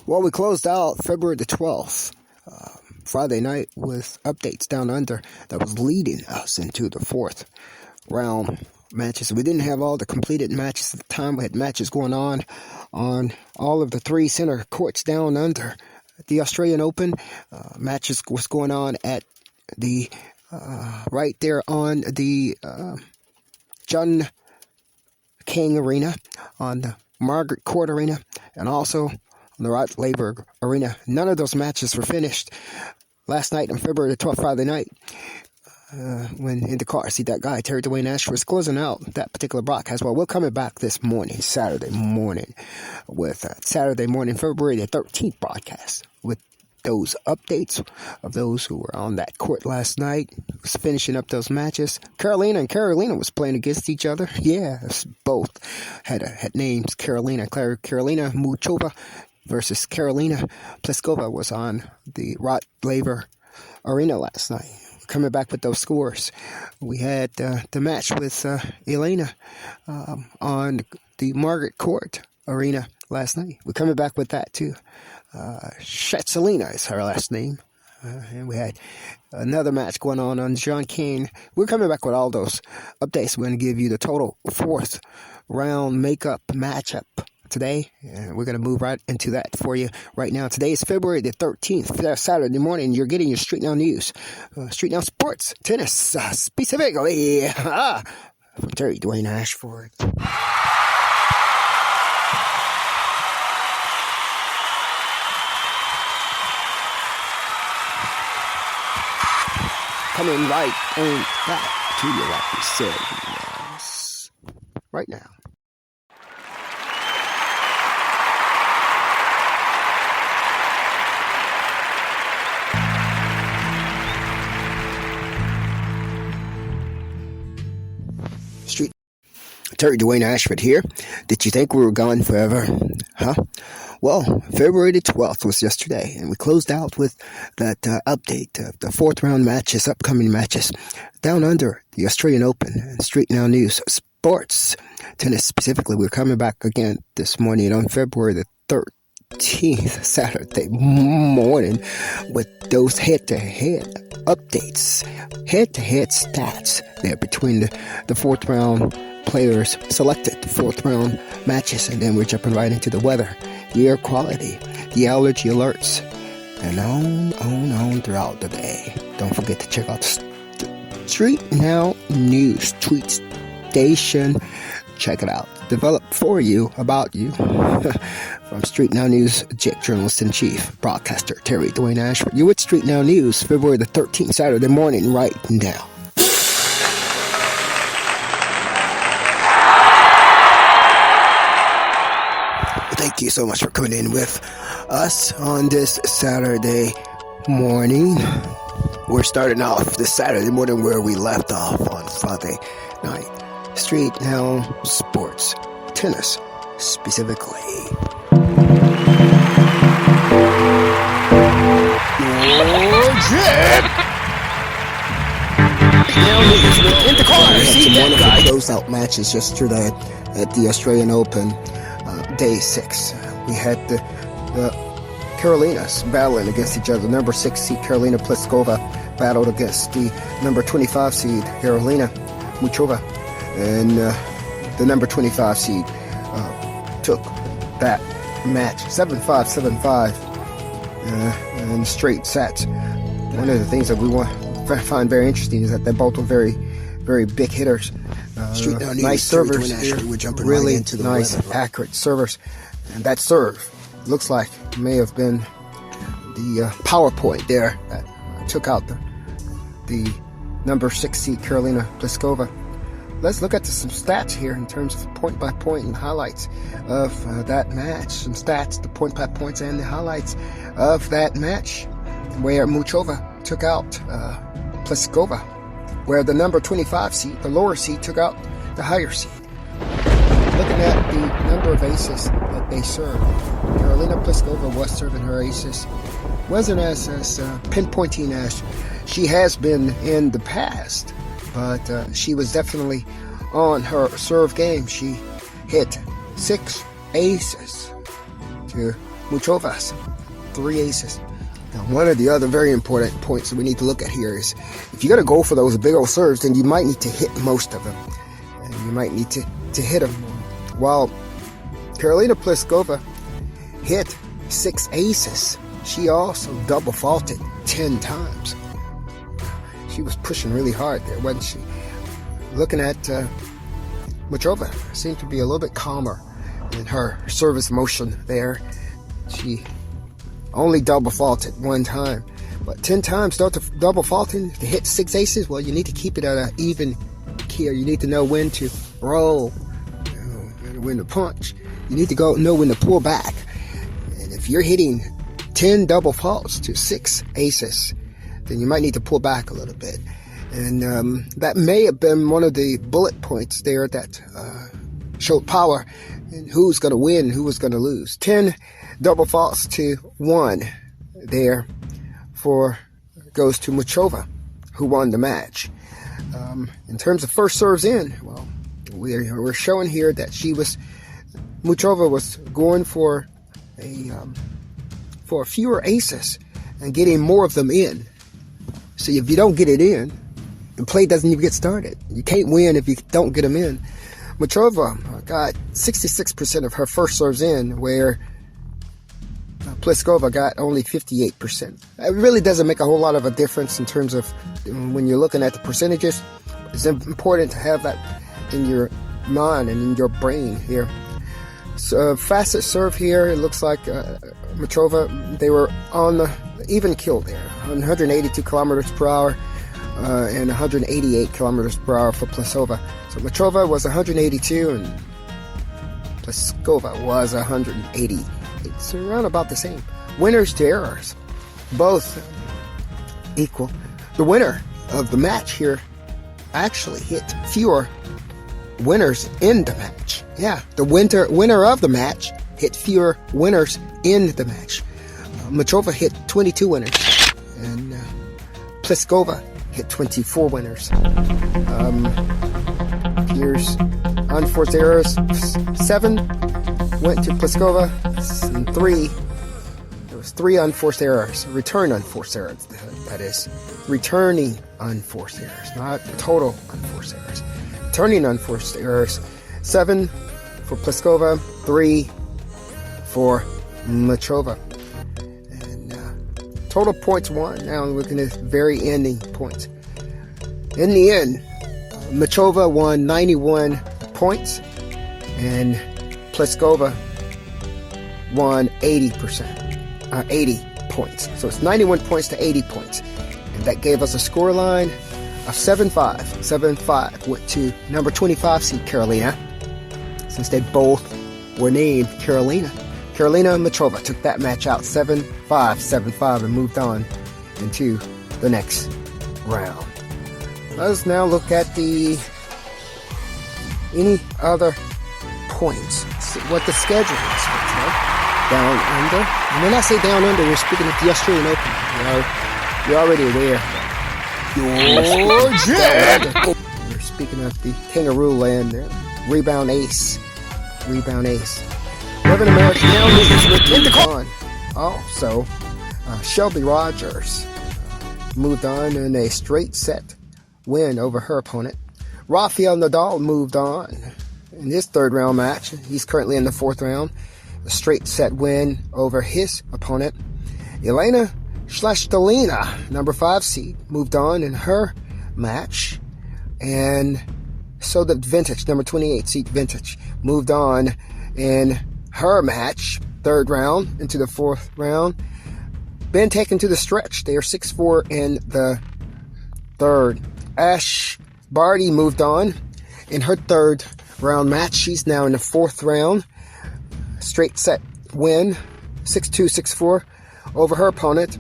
Well, we closed out February the 12th, Friday night, with updates down under that was leading us into the fourth round matches. We didn't have all the completed matches at the time. We had matches going on all of the three center courts down under. The Australian Open matches was going on at the right there on the John King Arena, on the Margaret Court Arena, and also on the Rod Laver Arena. None of those matches were finished last night on February the 12th, Friday night, when Indacarseat, that guy, terry-dwayne-ashford, was closing out that particular broadcast. Well, we're coming back this morning, Saturday morning, with Saturday morning, February the 13th broadcast, with those updates of those who were on that court last night, was finishing up those matches. Carolina was playing against each other. Yeah, both had names. Carolina Muchova versus Carolina Pliskova was on the Rod Laver Arena last night. Coming back with those scores, we had the match with Elena on the Margaret Court Arena last night. We're coming back with that too. Shatselina is her last name. And we had another match going on John King. We're coming back with all those updates. We're going to give you the total fourth round makeup matchup today. And we're going to move right into that for you right now. Today is February the 13th, Saturday morning. You're getting your StreetNOW news. StreetNOW Sports, tennis, specifically from Terry-Dwayne-Ashford. Coming right on back to you, like we said, yes, right now. Terry-Dwayne-Ashford here. Did you think we were gone forever? Huh? Well, February the 12th was yesterday, and we closed out with that update of the fourth round matches, upcoming matches, down under the Australian Open and StreetNOW Sports. Tennis specifically, we're coming back again this morning on February the 13th, Saturday morning, with those head-to-head updates, head-to-head stats there between the fourth round players selected, the fourth round matches, and then we're jumping right into the weather, the air quality, the allergy alerts, and on throughout the day. Don't forget to check out StreetNOW News tweet station. Check it out. Developed for you, about you, from StreetNOW News, journalist-in-chief, broadcaster Terry-Dwayne-Ashford. You with StreetNOW News, February the 13th, Saturday morning, right now. Thank you so much for coming in with us on this Saturday morning. We're starting off this Saturday morning where we left off on Friday night. StreetNOW Sports, tennis specifically. In the car, see one of the closeout matches yesterday at the Australian Open. Day 6. We had the Carolinas battling against each other. Number 6 seed Carolina Pliskova battled against the number 25 seed Carolina Muchova, and the number 25 seed took that match 7-5, 7-5 in straight sets. One of the things that we find very interesting is that they both were very, very big hitters. Nice servers here, really right nice, accurate servers. And that serve looks like may have been the PowerPoint there that took out the number 6 seed Carolina Pliskova. Let's look at some stats here in terms of point by point and highlights of that match. Some stats, the point by points and the highlights of that match, where Muchova took out Pliskova, where the number 25 seed, the lower seed, took out the higher seed. Looking at the number of aces that they served, Carolina Pliskova was serving her aces. Wasn't as pinpointing as she has been in the past, but she was definitely on her serve game. She hit 6 aces to Muchova's 3 aces. Now, one of the other very important points that we need to look at here is if you're going to go for those big old serves, then you might need to hit most of them. And you might need to hit them. While Karolina Pliskova hit 6 aces, she also double faulted 10 times. She was pushing really hard there, wasn't she? Looking at Muchova seemed to be a little bit calmer in her service motion there. She only double faulted 1 time, but 10 times double faulting to hit 6 aces. Well, you need to keep it at an even key. You need to know when to roll, when to punch. You need to know when to pull back. And if you're hitting 10 double faults to 6 aces, then you might need to pull back a little bit. And that may have been one of the bullet points there that showed power and who's going to win, who was going to lose. 10 double faults to 1 there goes to Muchova, who won the match. In terms of first serves in, well, we're showing here that Muchova was going for fewer aces and getting more of them in. So if you don't get it in, the play doesn't even get started. You can't win if you don't get them in. Muchova got 66% of her first serves in, where Pliskova got only 58%. It really doesn't make a whole lot of a difference in terms of when you're looking at the percentages. It's important to have that in your mind and in your brain here. So fastest serve here, it looks like Muchova, they were on the even kill there, 182 kilometers per hour and 188 kilometers per hour for Pliskova. So Muchova was 182 and Pliskova was 180. It's around about the same. Winners to errors, both equal. The winner of the match here actually hit fewer winners in the match. Yeah, the winner of the match hit fewer winners in the match. Muchova hit 22 winners, and Pliskova hit 24 winners. Here's unforced errors. 7 went to Pliskova, and 3. There was 3 unforced errors. Return unforced errors, that is. Returning unforced errors, not total unforced errors. Returning unforced errors. 7 for Pliskova, 3 for Muchova. Total points won. Now I'm looking at very ending points. In the end, Muchova won 91 points, and Pliskova won 80 points. So it's 91 points to 80 points, and that gave us a score line of 7-5. 7-5 went to number 25 seed Karolina, since they both were named Karolina. Karolina Muchova took that match out 7-5, 7-5, and moved on into the next round. Let's now look at any other points. What the schedule is. Okay? Down under. And when I say down under, we're speaking of the Australian Open. You're already aware. We're speaking of the Kangaroo Land there. Rebound ace. 11 American now moves with Indacarseat. Also, Shelby Rogers moved on in a straight set win over her opponent. Rafael Nadal moved on in his 3rd round match. He's currently in the 4th round. A straight set win over his opponent. Elena Svitolina, number 5 seed, moved on in her match. And so did Vintage, number 28 seed Vintage, moved on in her match, 3rd round into the 4th round. Been taken to the stretch. They are 6-4 in the 3rd. Ash Barty moved on in her 3rd round match. She's now in the 4th round. Straight set win, 6-2, 6-4 over her opponent,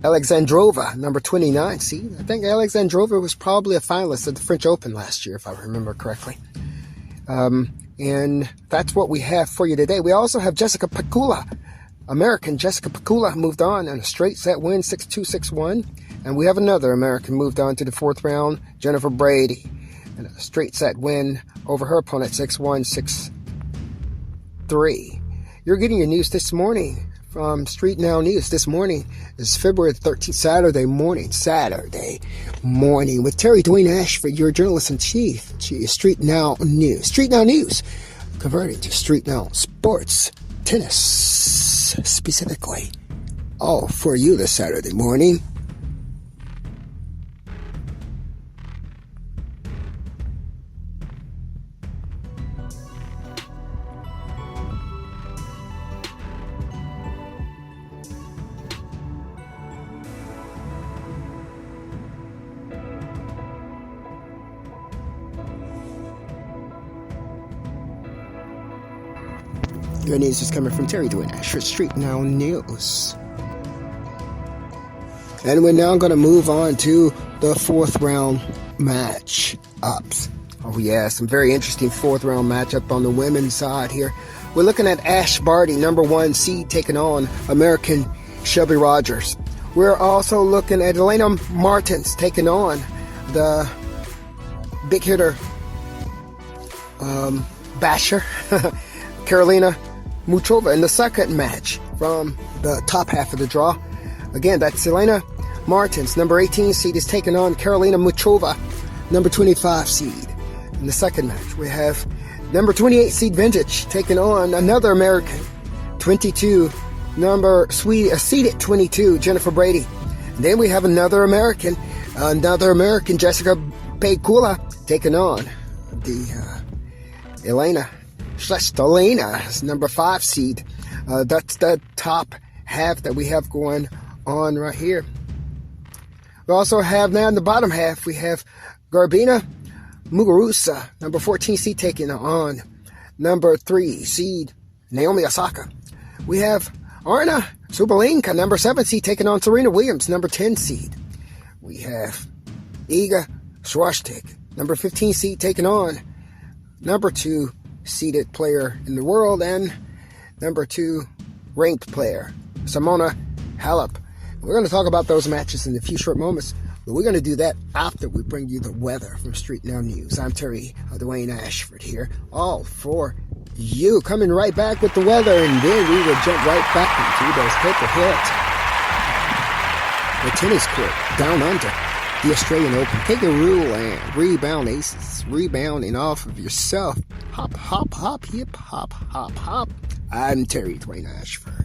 Alexandrova, number 29 seed. I think Alexandrova was probably a finalist at the French Open last year, if I remember correctly. And that's what we have for you today. We also have Jessica Pegula. American Jessica Pegula moved on in a straight set win, 6-2, 6-1. And we have another American moved on to the 4th round, Jennifer Brady, in a straight set win over her opponent, 6-1, 6-3. You're getting your news this morning from Street Now News. This morning is February 13th, Saturday morning with Terry-Dwayne-Ashford, your journalist-in-chief to Street Now News. Street Now News, converted to StreetNOW Sports, tennis specifically. All for you this Saturday morning. Your news is coming from Terry-Dwayne-Ashford, Street Now News. And we're now going to move on to the fourth round match ups. Oh yeah, some very interesting fourth round matchup on the women's side here. We're looking at Ash Barty, number 1 seed, taking on American Shelby Rogers. We're also looking at Elena Martins taking on the big hitter basher Karolina Muchova in the second match from the top half of the draw. Again, that's Elena Martins, number 18 seed, is taking on Karolina Muchova, number 25 seed. In the second match, we have number 28 seed Vintage taking on another American, 22, seeded 22, Jennifer Brady. And then we have another American, Jessica Pegula, taking on the Elena Shlestolena's number 5 seed. That's the top half that we have going on right here. We also have now in the bottom half, we have Garbina Muguruza, number 14 seed, taking on number 3 seed Naomi Osaka. We have Arna Subalenka, number 7 seed, taking on Serena Williams, number 10 seed. We have Iga Swiatek, number 15 seed, taking on number 2 seeded player in the world and number 2 ranked player, Simona Halep. We're going to talk about those matches in a few short moments, but we're going to do that after we bring you the weather from Street Now News. I'm Terry-Dwayne-Ashford here, all for you. Coming right back with the weather, and then we will jump right back into those paper hits. The tennis court down under the Australian Open. Kangaroo Land, rebound aces, rebounding off of yourself. Hop, hop, hop, hip, hop, hop, hop. I'm Terry-Dwayne-Ashford.